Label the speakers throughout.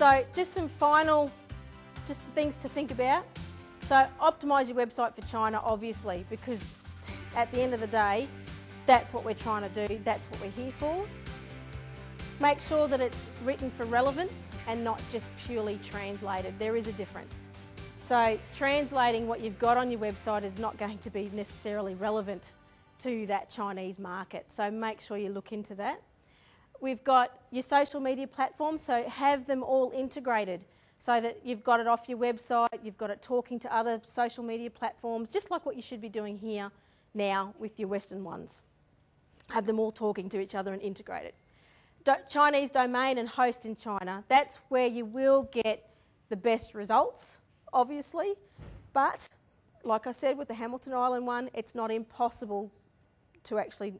Speaker 1: So just some final things to think about. So optimise your website for China, obviously, because at the end of the day, that's what we're trying to do, that's what we're here for. Make sure that it's written for relevance and not just purely translated. There is a difference. So translating what you've got on your website is not going to be necessarily relevant to that Chinese market. So make sure you look into that. We've got your social media platforms, so have them all integrated so that you've got it off your website, you've got it talking to other social media platforms, just like what you should be doing here now with your Western ones. Have them all talking to each other and integrated. Chinese domain and host in China, that's where you will get the best results, obviously, but like I said with the Hamilton Island one, it's not impossible to actually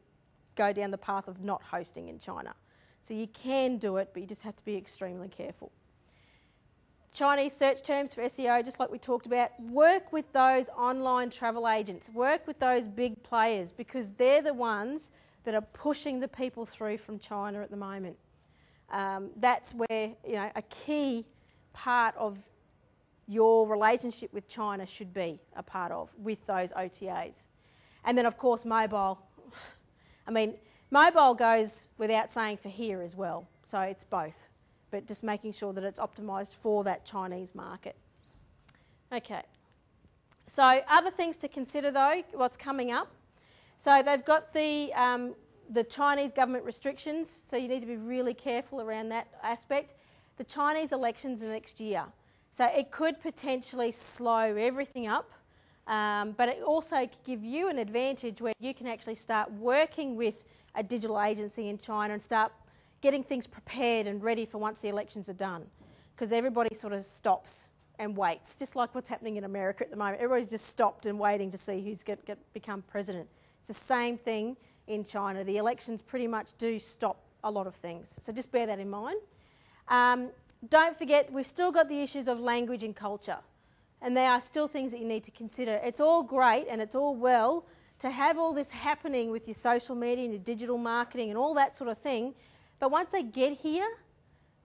Speaker 1: go down the path of not hosting in China. So you can do it, but you just have to be extremely careful. Chinese search terms for SEO, just like we talked about, work with those online travel agents, work with those big players, because they're the ones that are pushing the people through from China at the moment. That's where, you know, a key part of your relationship with China should be a part of, with those OTAs. And then of course mobile. I mean, mobile goes without saying for here as well, so it's both, but just making sure that it's optimised for that Chinese market. Okay, so other things to consider though, what's coming up. So they've got the Chinese government restrictions, so you need to be really careful around that aspect. The Chinese elections next year, so it could potentially slow everything up, but it also could give you an advantage where you can actually start working with a digital agency in China and start getting things prepared and ready for once the elections are done, because everybody sort of stops and waits, just like what's happening in America at the moment. Everybody's just stopped and waiting to see who's going to become president. It's the same thing in China. The elections pretty much do stop a lot of things, so just bear that in mind. Don't forget, we've still got the issues of language and culture, and they are still things that you need to consider. It's all great and it's all well to have all this happening with your social media and your digital marketing and all that sort of thing, but once they get here,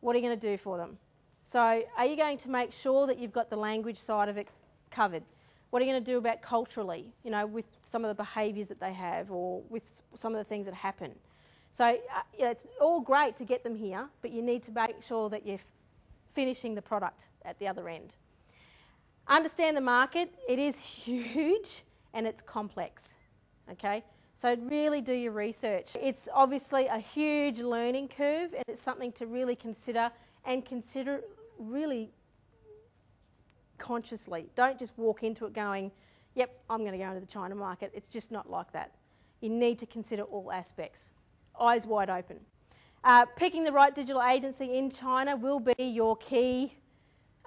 Speaker 1: what are you going to do for them? So are you going to make sure that you've got the language side of it covered? What are you going to do about culturally, you know, with some of the behaviours that they have or with some of the things that happen? So you know, it's all great to get them here, but you need to make sure that you're finishing the product at the other end. Understand the market. It is huge and it's complex, okay? So really do your research. It's obviously a huge learning curve and it's something to really consider, and consider really consciously. Don't just walk into it going, yep, I'm going to go into the China market. It's just not like that. You need to consider all aspects. Eyes wide open. Picking the right digital agency in China will be your key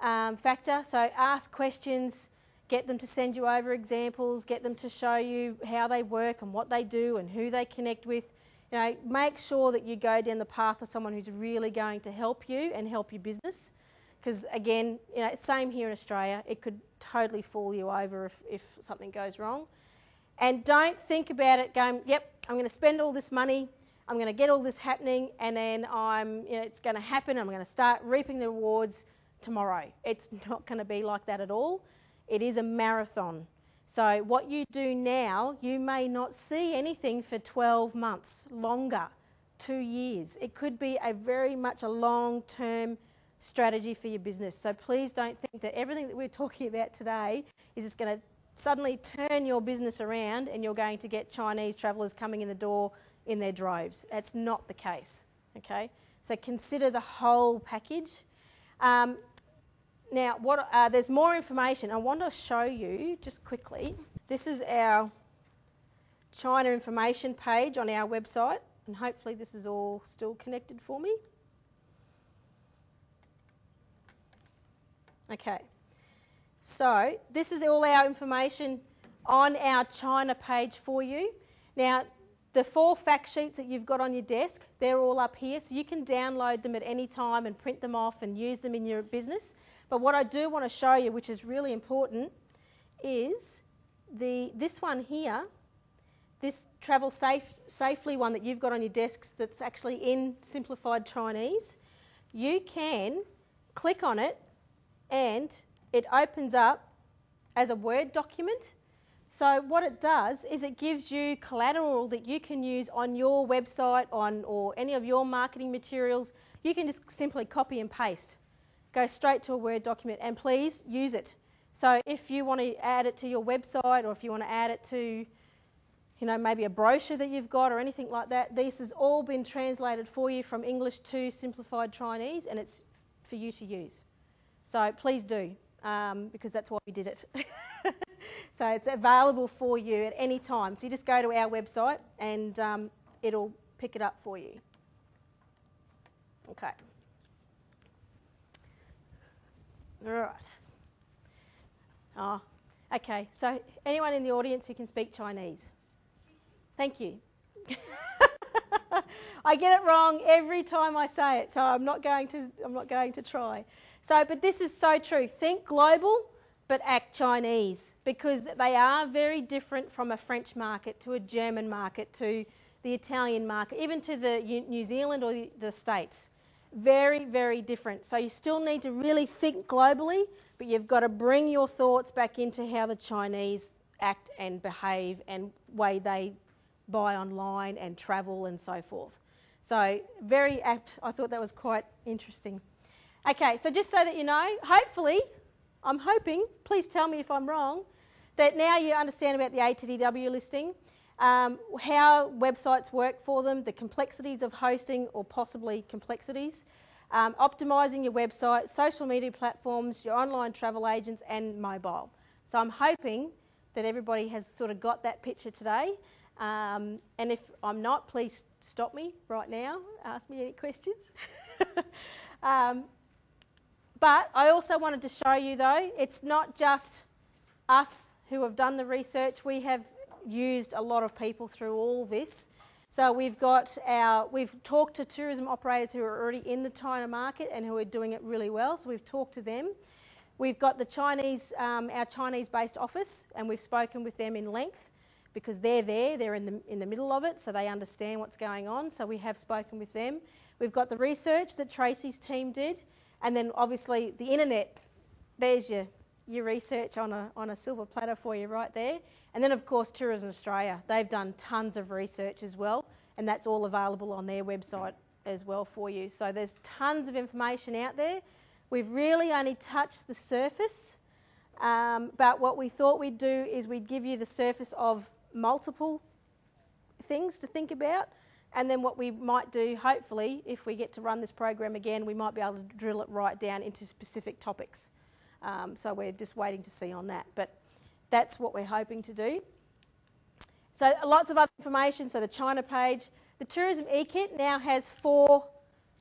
Speaker 1: factor. So ask questions, get them to send you over examples, get them to show you how they work and what they do and who they connect with. You know, make sure that you go down the path of someone who's really going to help you and help your business. Because again, you know, same here in Australia, it could totally fall you over if something goes wrong. And don't think about it going, yep, I'm going to spend all this money, I'm going to get all this happening, and then it's going to happen, I'm going to start reaping the rewards tomorrow. It's not going to be like that at all. It is a marathon. So what you do now, you may not see anything for 12 months, longer, 2 years. It could be very much a long-term strategy for your business. So please don't think that everything that we're talking about today is just going to suddenly turn your business around and you're going to get Chinese travellers coming in the door in their droves. That's not the case, okay? So consider the whole package. Now, there's more information. I want to show you just quickly. This is our China information page on our website, and hopefully this is all still connected for me. Okay, so this is all our information on our China page for you. Now, the 4 fact sheets that you've got on your desk, they're all up here, so you can download them at any time and print them off and use them in your business. But what I do want to show you, which is really important, is this one here, this Travel Safely one that you've got on your desks that's actually in simplified Chinese. You can click on it and it opens up as a Word document. So what it does is it gives you collateral that you can use on your website or any of your marketing materials. You can just simply copy and paste, go straight to a Word document, and please use it. So if you want to add it to your website, or if you want to add it to, maybe a brochure that you've got or anything like that, this has all been translated for you from English to simplified Chinese, and it's for you to use. So please do, because that's why we did it. So it's available for you at any time. So you just go to our website and it'll pick it up for you. Okay. All right. Oh, okay. So anyone in the audience who can speak Chinese? Thank you. I get it wrong every time I say it, so I'm not going to try. So, but this is so true. Think global, but act Chinese, because they are very different from a French market to a German market to the Italian market, even to the New Zealand or the States. Very, very different. So you still need to really think globally, but you've got to bring your thoughts back into how the Chinese act and behave and way they buy online and travel and so forth. So very apt. I thought that was quite interesting. Okay, so just so that you know, hopefully, I'm hoping, please tell me if I'm wrong, that now you understand about the ATDW listing, how websites work for them, the complexities of hosting or possibly complexities, optimising your website, social media platforms, your online travel agents and mobile. So I'm hoping that everybody has sort of got that picture today. And if I'm not, please stop me right now, ask me any questions. But I also wanted to show you though, it's not just us who have done the research. We have used a lot of people through all this. So we've talked to tourism operators who are already in the China market and who are doing it really well. So we've talked to them. We've got the Chinese, our Chinese-based office, and we've spoken with them in length because they're there, they're in the middle of it, so they understand what's going on. So we have spoken with them. We've got the research that Tracy's team did. And then obviously the internet, there's your research on a silver platter for you right there. And then of course Tourism Australia, they've done tons of research as well, and that's all available on their website as well for you. So there's tons of information out there. We've really only touched the surface, but what we thought we'd do is we'd give you the surface of multiple things to think about. And then what we might do, hopefully, if we get to run this program again, we might be able to drill it right down into specific topics. So we're just waiting to see on that. But that's what we're hoping to do. So lots of other information. So the China page. The Tourism eKit now has 4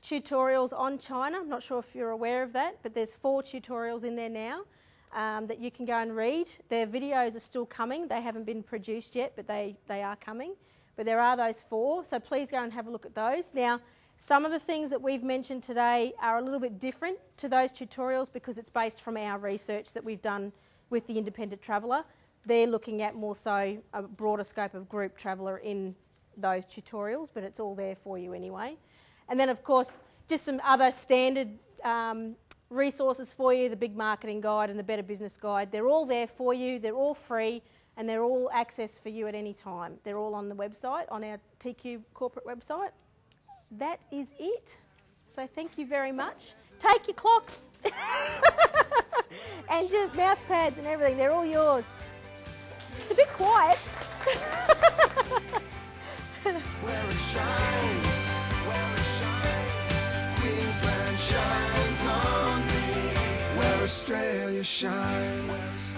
Speaker 1: tutorials on China. I'm not sure if you're aware of that, but there's 4 tutorials in there now that you can go and read. Their videos are still coming. They haven't been produced yet, but they are coming. But there are those 4, so please go and have a look at those. Now, some of the things that we've mentioned today are a little bit different to those tutorials because it's based from our research that we've done with the independent traveller. They're looking at more so a broader scope of group traveller in those tutorials, but it's all there for you anyway. And then, of course, just some other standard resources for you, the Big Marketing Guide and the Better Business Guide. They're all there for you. They're all free. And they're all accessed for you at any time. They're all on the website, on our TQ corporate website. That is it. So thank you very much. Take your clocks and your mouse pads and everything. They're all yours. It's a bit quiet.
Speaker 2: Where it shines, Queensland shines on me. Where Australia shines.